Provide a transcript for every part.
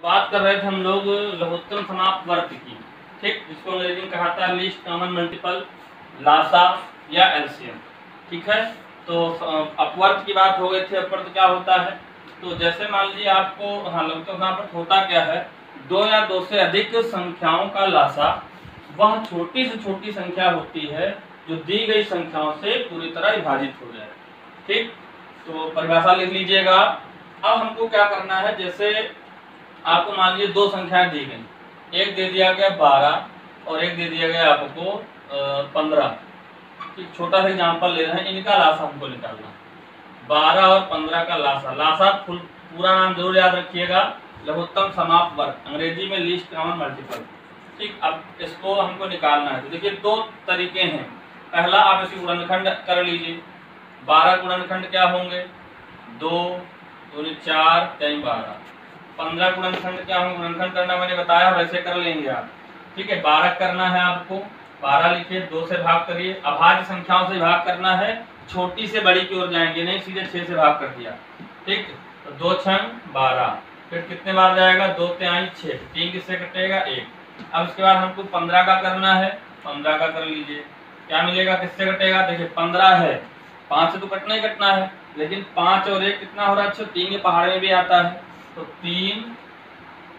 बात कर रहे थे हम लोग लघुत्तम समाप्त वर्ग की, ठीक, जिसको अंग्रेजी में कहा था लीस्ट कॉमन मल्टीपल, लासा या एलसीएम। ठीक है, तो अपवर्त की बात हो गई थी। अपवर्त क्या होता है? तो जैसे मान लीजिए आपको, हाँ, लघुत्तम समाप्त होता क्या है, दो या दो से अधिक संख्याओं का लासा वह छोटी से छोटी संख्या होती है जो दी गई संख्याओं से पूरी तरह विभाजित हो जाए। ठीक, तो परिभाषा लिख लीजिएगा। अब हमको क्या करना है, जैसे आपको मान लीजिए दो संख्याएं दी गई, एक दे दिया गया 12 और एक दे दिया गया आपको 15। छोटा सा एग्जाम्पल ले रहे हैं, इनका लासा हमको निकालना। 12 और 15 का लासा, लासा पूरा नाम जरूर याद रखिएगा, लघुत्तम समाप्त वर्ग, अंग्रेजी में लीस्ट कॉमन मल्टीपल। ठीक, अब इसको हमको निकालना है। तो देखिए दो तरीके हैं। पहला, आप इसी गुणनखंड कर लीजिए। 12 गुणनखंड क्या होंगे? 2 दूनी 4 3 12। 15 गुणनखंड क्या होंगे? गुणनखंड करना मैंने बताया, वैसे कर लेंगे आप। ठीक है, 12 करना है आपको, 12 लिखिए, 2 से भाग करिए। अभाज्य संख्याओं से भाग करना है, छोटी से बड़ी की ओर जाएंगे नहीं, सीधे 6 से भाग कर दिया। ठीक, तो 2 6 12, फिर कितने बार जाएगा? 2 3 6, 3 किससे कटेगा? 1। अब उसके बाद हमको 15 का करना है, 15 का कर लीजिए। क्या मिलेगा? किससे कटेगा? देखिए 15 है, 5 से तो कटना ही कटना है, लेकिन 5 और 1 कितना हो रहा है? 3 के पहाड़ में भी आता है, तो 3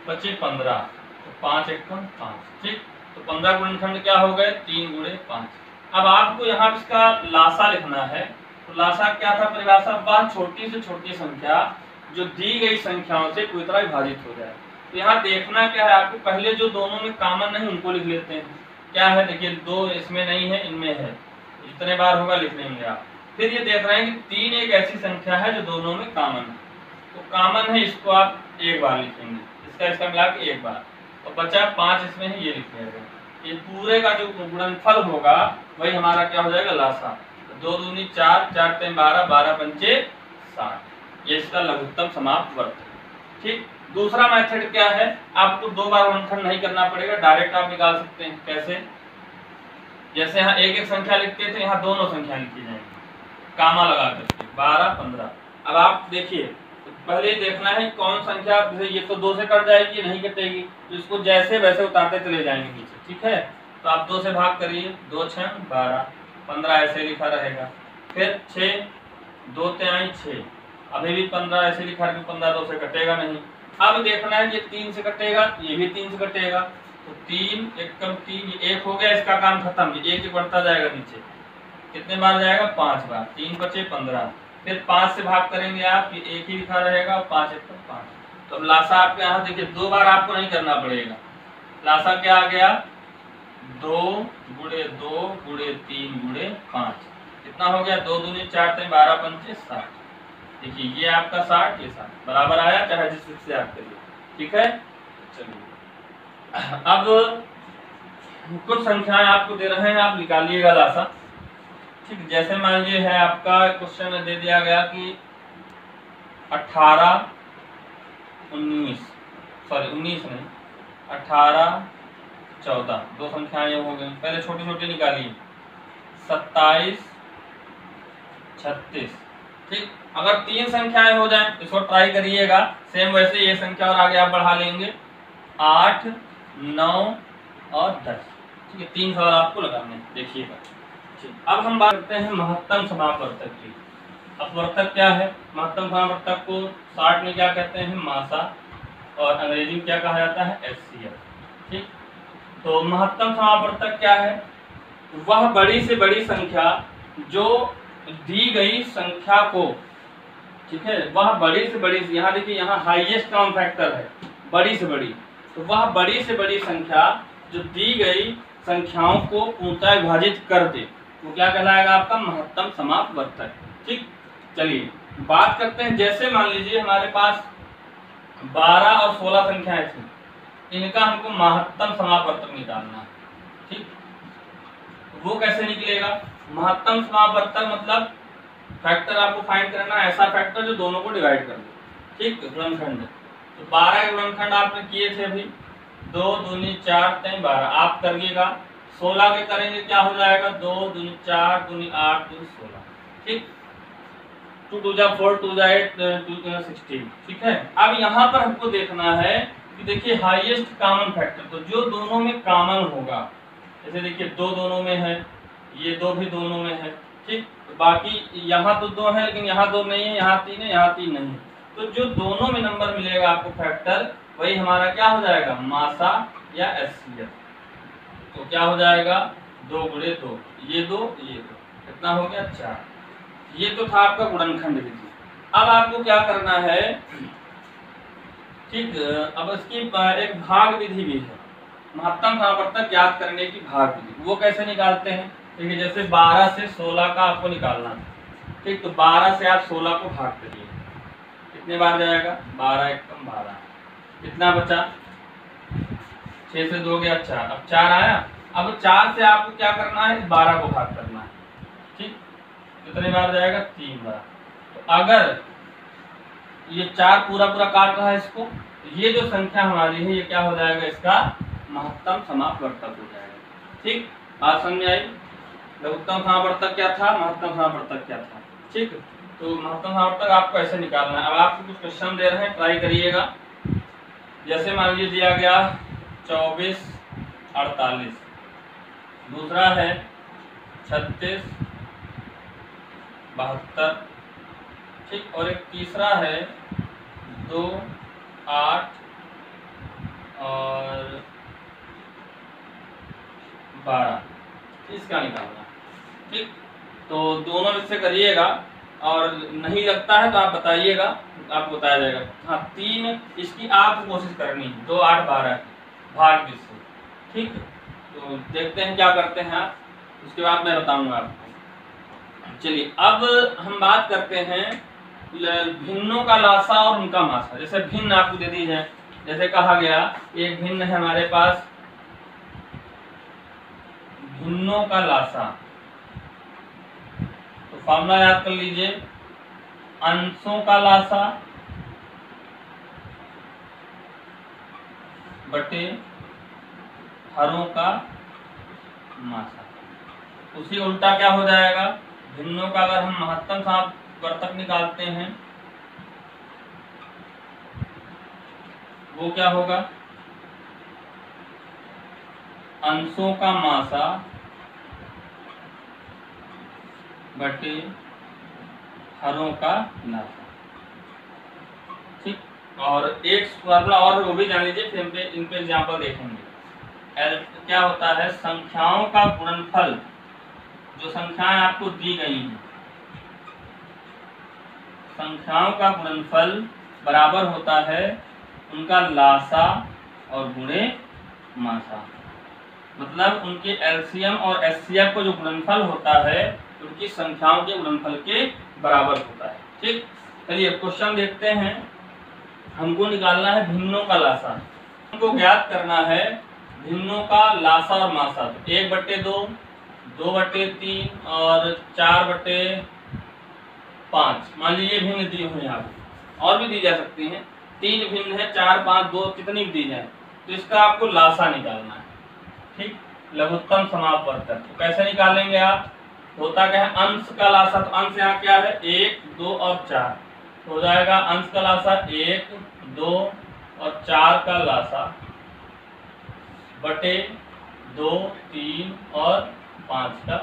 बचे 15, तो 5 1 5। ठीक, तो 15 गुणनखंड क्या हो गए? 3 गुणे 5। अब आपको यहाँ इसका लासा लिखना है। तो लासा क्या था? परिभाषा, वह छोटी से छोटी संख्या जो दी गई संख्याओं से पूरी तरह विभाजित हो जाए। तो यहाँ देखना क्या है आपको, पहले जो दोनों में कॉमन नहीं उनको लिख लेते हैं। क्या है? देखिए 2 इसमें नहीं है, इनमें है, जितने बार होगा लिख लेंगे आप। फिर ये देख रहे हैं कि 3 एक ऐसी संख्या है जो दोनों में कॉमन है, तो कॉमन है, इसको आप एक बार लिखेंगे, इसका मिला के एक बार, और बचा 5 इसमें है, ये लिखेगा। ये पूरे का जो गुणनफल होगा वही हमारा क्या हो जाएगा? लासा। 2 दूनी 4, 4 3 12, 12 पंचे 60। ये इसका लघुत्तम समाप्त वर्ग। ठीक, दूसरा मेथड क्या है, आपको 2 बार गुणनखंड नहीं करना पड़ेगा, डायरेक्ट आप निकाल सकते हैं। कैसे? जैसे यहाँ एक एक संख्या लिखते थे, यहाँ दोनों संख्या लिखी जाएंगी कामा लगा करके, 12 15। अब आप देखिए, पहले देखना है कौन संख्या, ये तो 2 से कट जाएगी, नहीं कटेगी, तो इसको जैसे वैसे उतारते चले जाएंगे नीचे। ठीक है, तो आप 2 से भाग करिए, 2 6 12, 15 ऐसे लिखा रहेगा। फिर 6, 2 3 6, अभी भी 15 ऐसे लिखा है, 15 2 से कटेगा नहीं। अब देखना है ये 3 से कटेगा, ये भी 3 से कटेगा, तो 3 1 कम 3, ये 1 हो गया, इसका काम खत्म। ये 1 बढ़ता जाएगा नीचे, कितने बार जाएगा? 5 बार, 3 बचे 15। फिर 5 से भाग करेंगे आप, ये 1 ही लिखा रहेगा, 5 1 5। तो लासा आपके यहाँ देखिए 2 बार आपको नहीं करना पड़ेगा। लासा क्या आ गया? 2 गुणे 2 गुणे 3 गुणे 5। कितना हो गया? 2 दूनी 4 3 12 पंचे 60। देखिए ये आपका 60, ये 60 बराबर आया, चाहे जिस से आप करिए। ठीक है, चलिए अब कुछ संख्याएं आपको दे रहे हैं, आप निकालिएगा लासा। ठीक, जैसे मान लीजिए है आपका क्वेश्चन दे दिया गया कि 18 19, सॉरी 19 नहीं, 18 14, दो संख्याएं हो गई। पहले छोटी छोटी निकालिए, 27 36। ठीक, अगर 3 संख्याएं हो जाएं, इसको ट्राई करिएगा, सेम वैसे ये संख्या और आगे आप बढ़ा लेंगे, 8 9 और 10। ठीक है, 3 सवाल आपको लगाने, देखिएगा। अब हम बात करते हैं महत्तम समापवर्तक की। अपवर्तक क्या है? महत्तम समापवर्तक को शॉर्ट में क्या कहते हैं? मासा, और अंग्रेजी में क्या कहा जाता है? HCF। ठीक, तो महत्तम समापवर्तक क्या है? वह बड़ी से बड़ी संख्या जो दी गई संख्या को, ठीक है, वह बड़ी से बड़ी, यहाँ देखिए यहाँ हाईएस्ट कॉमन फैक्टर है, बड़ी से बड़ी, तो वह बड़ी से बड़ी संख्या जो दी गई संख्याओं को पूर्णतः विभाजित कर दे, वो क्या कहलाएगा? आपका महत्तम समापवर्तक। ठीक, चलिए बात करते हैं। जैसे मान लीजिए हमारे पास 12 और 16 संख्याएं थी, इनका हमको महत्तम समापवर्तक निकालना है। ठीक, वो कैसे निकलेगा? महत्तम समापवर्तक मतलब फैक्टर आपको फाइंड करना है, ऐसा फैक्टर जो दोनों को डिवाइड कर दे। ठीक, गुणनखंड, तो 12 गुणनखंड आपने किए थे अभी, 2 दूनी 4 3 12, आप करिएगा। 16 के करेंगे, क्या हो जाएगा? 2 दूनी 4 दूनी 8 दूनी 16। ठीक, 2 2 जा 4 2 जा 8 2 16। ठीक है, अब यहाँ पर हमको देखना है कि देखिए हाईएस्ट कॉमन फैक्टर, तो जो दोनों में कॉमन होगा, जैसे देखिए दो दोनों में है, ये दो भी दोनों में है, ठीक, बाकी यहाँ तो दो है लेकिन यहाँ दो नहीं है, यहाँ तीन है, यहाँ तीन नहीं है, तो जो दोनों में नंबर मिलेगा आपको फैक्टर, वही हमारा क्या हो जाएगा, मासा या एचसीएफ। तो क्या हो जाएगा, 2 गुणे 2, ये दो ये दो, कितना हो गया 4। ये तो था आपका गुणनखंड विधि। अब आपको क्या करना है, ठीक, अब इसकी एक भाग विधि भी है, महत्तम समावर्तक ज्ञात करने की भाग विधि। वो कैसे निकालते हैं, देखिए जैसे 12 से 16 का आपको निकालना है, ठीक, तो 12 से आप 16 को भाग करिए, कितने बार जाएगा, 12 एकम 12, कितना बचा, 6 से 2 गया 4, अब 4 आया। अब 4 से आपको क्या करना है, 12 को भाग करना है, ठीक, कितने बार जाएगा, 3 बार। तो अगर ये 4 पूरा पूरा काट रहा है इसको, तो ये जो संख्या हमारी है ये क्या हो जाएगा, इसका महत्तम समापवर्तक हो जाएगा। ठीक, बात समझ में आई। लघुत्तम समापवर्तक क्या था, महत्तम समापवर्तक क्या था, ठीक। तो महत्तम समापवर्तक आपको ऐसे निकालना है। अब आपको कुछ क्वेश्चन दे रहे हैं, ट्राई करिएगा। जैसे मान लीजिए दिया गया 24 48, दूसरा है 36 72, ठीक, और एक तीसरा है 2 8 और 12, इसका निकालना, ठीक। तो दोनों में से करिएगा, और नहीं लगता है तो आप बताइएगा, आपको बताया जाएगा। हाँ, 3 इसकी आप कोशिश करनी है, 2 8 12 भाग से, ठीक। तो देखते हैं क्या करते हैं आप, उसके बाद मैं बताऊंगा आपको। चलिए अब हम बात करते हैं भिन्नों का लासा और उनका मासा। जैसे भिन्न आपको दे दी है, जैसे कहा गया एक भिन्न है हमारे पास, भिन्नों का लासा, तो फॉर्मूला याद कर लीजिए, अंशों का लासा बटे हरों का मासा। उसी उल्टा क्या हो जाएगा, भिन्नों का अगर हम महत्तम समापवर्तक निकालते हैं, वो क्या होगा, अंशों का मासा बटे हरों का लासा, ठीक। और एक फॉर्मूला और वो भी जान लीजिए, फिर इन पे एग्जाम्पल देखेंगे। क्या होता है, संख्याओं का गुणनफल, जो संख्याएं आपको दी गई हैं, संख्याओं का गुणनफल बराबर होता है उनका लासा और गुणे मासा। मतलब उनके एलसीएम और एचसीएफ को जो गुणनफल होता है उनकी संख्याओं के गुणनफल के बराबर होता है, ठीक। चलिए क्वेश्चन देखते हैं। हमको निकालना है भिन्नों का लासा, हमको ज्ञात करना है भिन्नों का लासा और मासा। तो 1/2, 2/3 और 4/5, मान लीजिए भिन्न दी हुई है, और भी दी जा सकती हैं, 3 भिन्न है, 4 5 2 कितनी भी दी जाए, तो इसका आपको लासा निकालना है, ठीक। लघुत्तम समापवर्तक तो कैसे निकालेंगे आप, होता क्या है, अंश का लासा, तो अंश यहाँ क्या है, 1 2 और 4, तो हो जाएगा अंश का लासा 1 2 और 4 का लासा बटे 2 3 और 5 का।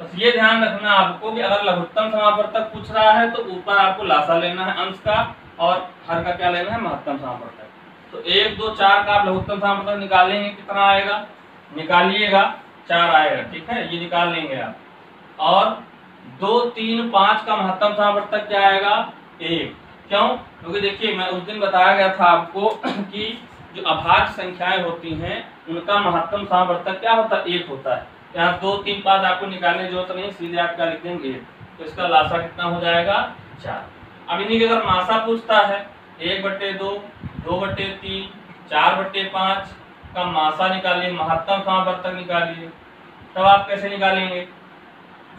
बस ये ध्यान रखना आपको कि अगर लघुत्तम समापवर्तक पूछ रहा है तो ऊपर आपको लासा लेना है अंश का, और हर का क्या लेना है, महत्तम समापवर्तक। तो 1 2 4 का आप लघुत्तम समापवर्तक निकालेंगे, कितना आएगा, निकालिएगा, 4 आएगा, ठीक है, ये निकाल लेंगे आप। और 2 3 5 का महत्तम समापवर्तक क्या आएगा, 1। क्यों, क्योंकि देखिए मैं उस दिन बताया गया था आपको कि जो अभाज्य संख्याएं होती हैं उनका महत्तम समापवर्तक क्या होता है, 1 होता है। यहाँ 2 3 5 आपको निकालने की जरूरत नहीं, सीधे आप क्या लिख देंगे, तो इसका लासा कितना हो जाएगा, 4। अब इन्हीं के अगर मासा पूछता है, 1/2 2/3 4/5 का मासा निकालिए, महत्तम समापवर्तक निकालिए, तब आप कैसे निकालेंगे,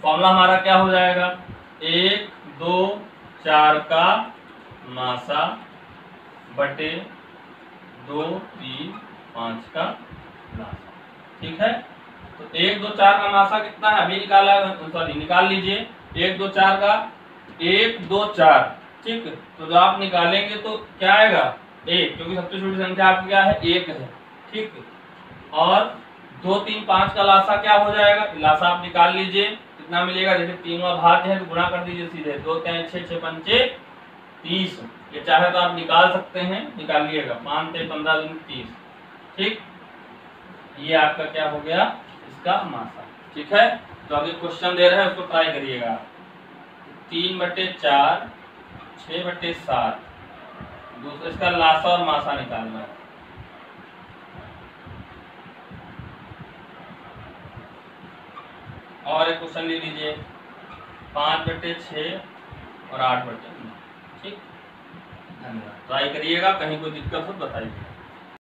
फॉर्मूला हमारा क्या हो जाएगा, 1 2 4 का मासा बटे 2 3 5 का लासा, ठीक है। तो 1 2 4 का मासा कितना है, अभी निकाला है, सॉरी निकाल लीजिए, 1 2 4 का 1 2 4, ठीक। तो जो आप निकालेंगे तो क्या आएगा, 1, क्योंकि सबसे छोटी संख्या आपकी क्या है 1 है। ठीक, और 2, 3, 5 का लासा क्या हो जाएगा, लासा आप निकाल लीजिए कितना मिलेगा। जैसे 3 भाज्य है तो गुणा कर दीजिए सीधे, 2 3 6 6 पंचे 30। ये चाहे तो आप निकाल सकते हैं, निकालिएगा 5 3 15 दूनी 30। ठीक, ये आपका क्या हो गया इसका मासा। ठीक है, तो अभी क्वेश्चन दे रहे हैं उसको ट्राई करिएगा। 3/4 6/7 दूसरा इसका लासा और मासा निकालना है। और एक क्वेश्चन ले लीजिए 5/6 और 8/9। ठीक, धन्यवाद। ट्राई करिएगा, कहीं कोई दिक्कत हो बताइए।